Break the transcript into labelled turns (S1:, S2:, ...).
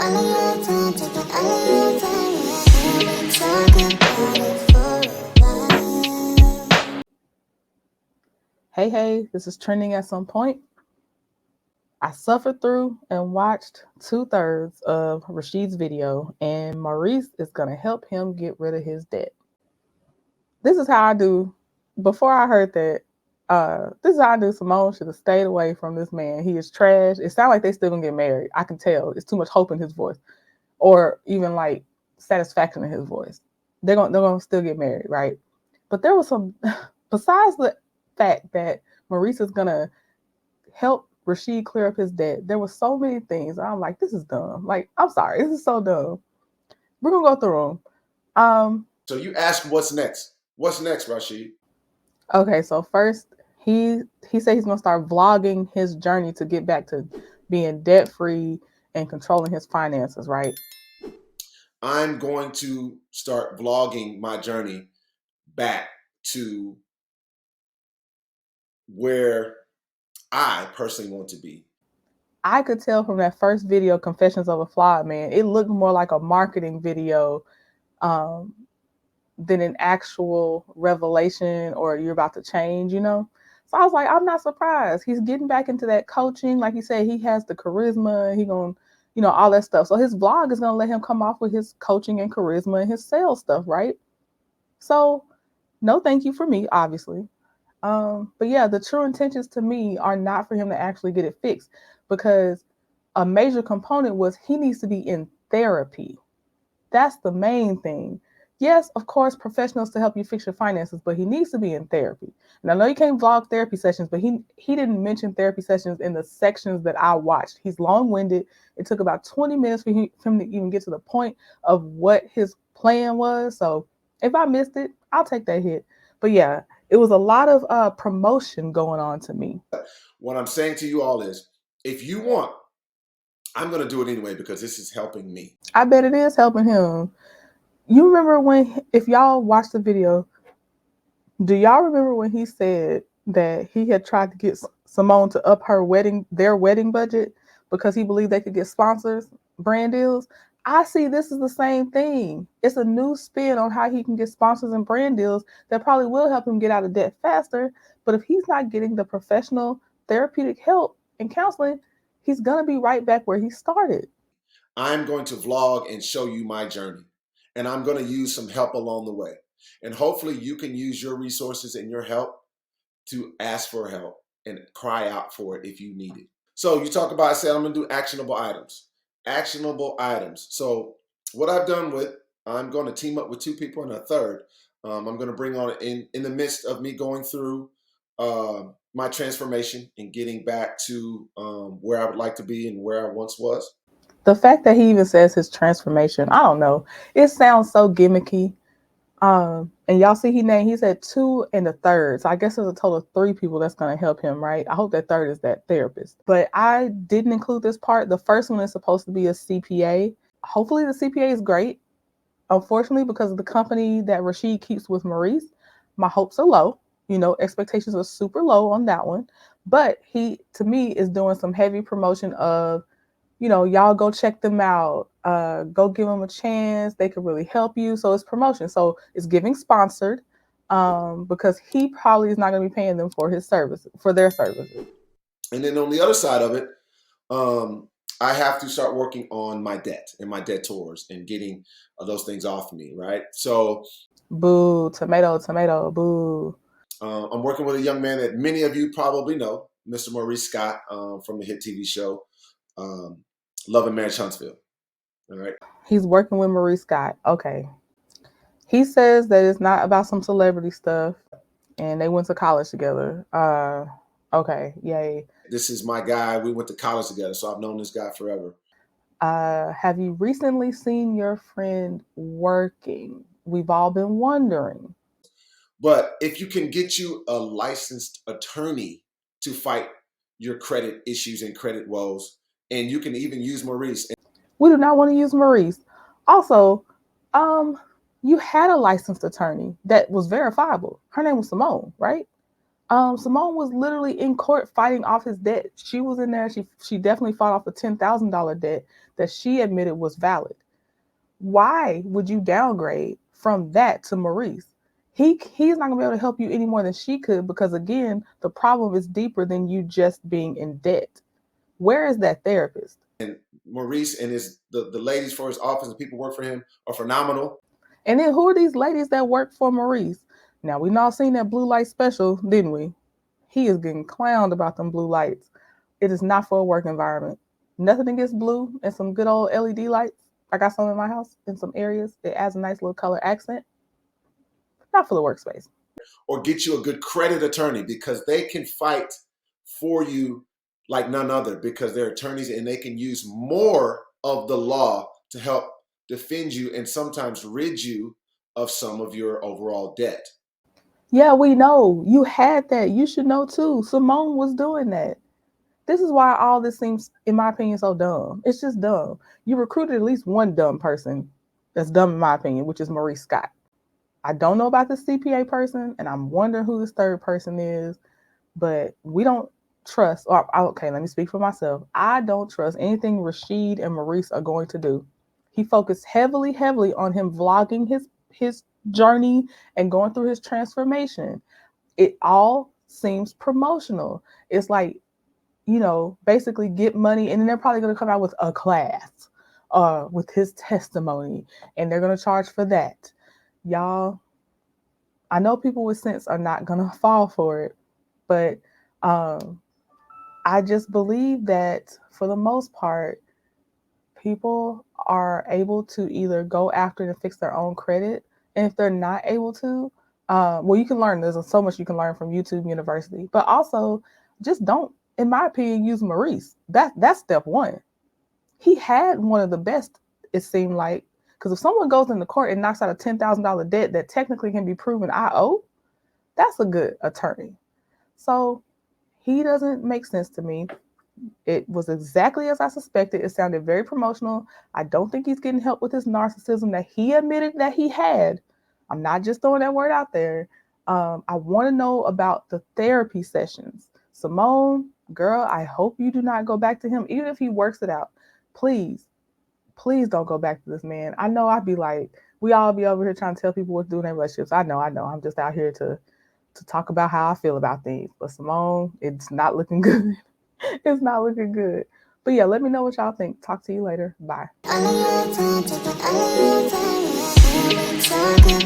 S1: all of your time, taking all of your time. Can we talk about it for a while?
S2: Hey, this is trending at some point. I suffered through and watched 2/3 of Rashid's video, and Maurice is going to help him get rid of his debt. This is how I do. Before I heard that, this is how I do. Symone should have stayed away from this man. He is trash. It sounds like they still gonna get married. I can tell. It's too much hope in his voice, or even like satisfaction in his voice. They're gonna still get married, right? But there was some. Besides the fact that Maurice is gonna help Rashid clear up his debt, there were so many things. I'm like, this is dumb. Like, I'm sorry, this is so dumb. We're gonna go through them.
S3: So you ask what's next. What's next, Rashid?
S2: Okay, so first he said he's gonna start vlogging his journey to get back to being debt free and controlling his finances, right?
S3: I'm going to start vlogging my journey back to where I personally want to be.
S2: I could tell from that first video, Confessions of a Flawed Man, it looked more like a marketing video um, than an actual revelation or you're about to change, you know? So I was like, I'm not surprised. He's getting back into that coaching. Like he said, he has the charisma. He going, all that stuff. So his vlog is gonna let him come off with his coaching and charisma and his sales stuff, right? So no thank you for me, obviously. But yeah, the true intentions to me are not for him to actually get it fixed, because a major component was he needs to be in therapy. That's the main thing. Yes, of course, professionals to help you fix your finances, but he needs to be in therapy. And I know you can't vlog therapy sessions, but he didn't mention therapy sessions in the sections that I watched. He's long-winded. It took about 20 minutes for him to even get to the point of what his plan was. So if I missed it, I'll take that hit. But yeah, it was a lot of promotion going on to me.
S3: What I'm saying to you all is, if you want, I'm going to do it anyway because this is helping me.
S2: I bet it is helping him. You remember when, if y'all watched the video, do y'all remember when he said that he had tried to get Symone to up their wedding budget because he believed they could get sponsors, brand deals? I see this is the same thing. It's a new spin on how he can get sponsors and brand deals that probably will help him get out of debt faster. But if he's not getting the professional therapeutic help and counseling, he's going to be right back where he started.
S3: I'm going to vlog and show you my journey, and I'm going to use some help along the way. And hopefully you can use your resources and your help to ask for help and cry out for it if you need it. So you talk about, I said, I'm going to do actionable items. Actionable items. So what I've done I'm going to team up with two people and a third. I'm going to bring on in the midst of me going through my transformation and getting back to where I would like to be and where I once was.
S2: The fact that he even says his transformation, I don't know. It sounds so gimmicky. And y'all see he said two and a third. So I guess there's a total of three people that's gonna help him, right? I hope that third is that therapist. But I didn't include this part. The first one is supposed to be a CPA. Hopefully the CPA is great. Unfortunately, because of the company that Rashid keeps with Maurice, my hopes are low. Expectations are super low on that one. But he, to me, is doing some heavy promotion of, y'all go check them out. Go give them a chance. They could really help you. So it's promotion. So it's giving sponsored, because he probably is not going to be paying them for their services.
S3: And then on the other side of it, I have to start working on my debt and my debtors and getting those things off me, right? So,
S2: boo, tomato, boo.
S3: I'm working with a young man that many of you probably know, Mr. Maurice Scott, from the hit TV show Love and Marriage Huntsville. All right.
S2: He's working with Maurice Scott. Okay. He says that it's not about some celebrity stuff, and they went to college together. Okay, yay.
S3: This is my guy. We went to college together, so I've known this guy forever.
S2: Have you recently seen your friend working? We've all been wondering.
S3: But if you can get you a licensed attorney to fight your credit issues and credit woes, and you can even use Maurice.
S2: We do not want to use Maurice. Also, you had a licensed attorney that was verifiable. Her name was Symone, right? Symone was literally in court fighting off his debt. She was in there. She definitely fought off a $10,000 debt that she admitted was valid. Why would you downgrade from that to Maurice? He's not gonna be able to help you any more than she could, because again, the problem is deeper than you just being in debt. Where is that therapist?
S3: And Maurice and the ladies for his office and people work for him are phenomenal.
S2: And then who are these ladies that work for Maurice? Now we all seen that blue light special, didn't we? He is getting clowned about them blue lights. It is not for a work environment. Nothing against blue and some good old LED lights. I got some in my house in some areas. It adds a nice little color accent. Not for the workspace.
S3: Or get you a good credit attorney, because they can fight for you like none other, because they're attorneys and they can use more of the law to help defend you and sometimes rid you of some of your overall debt.
S2: Yeah, we know. You had that. You should know too. Symone was doing that. This is why all this seems, in my opinion, so dumb. It's just dumb. You recruited at least one dumb person that's dumb, in my opinion, which is Maurice Scott. I don't know about the CPA person, and I'm wondering who this third person is, but we don't trust, or okay, let me speak for myself. I don't trust anything Rashid and Maurice are going to do. He focused heavily on him vlogging his journey and going through his transformation. It all seems promotional. It's like, basically get money, and then they're probably going to come out with a class with his testimony, and they're going to charge for that. Y'all, I know people with sense are not going to fall for it, but I just believe that for the most part, people are able to either go after it and fix their own credit. And if they're not able to, well, you can learn. There's so much you can learn from YouTube University, but also just don't, in my opinion, use Maurice. That's step one. He had one of the best, it seemed like, because if someone goes into court and knocks out a $10,000 debt that technically can be proven I owe, that's a good attorney. So he doesn't make sense to me. It was exactly as I suspected. It sounded very promotional. I don't think he's getting help with his narcissism that he admitted that he had. I'm not just throwing that word out there. I want to know about the therapy sessions. Symone, girl, I hope you do not go back to him, even if he works it out. Please, please don't go back to this man. I know I'd be like, we all be over here trying to tell people what to do in their relationships. I know. I'm just out here to talk about how I feel about things. But Symone, it's not looking good. It's not looking good. But yeah, let me know what y'all think. Talk to you later. Bye.
S1: All of your time, taking all of your time. Can we talk about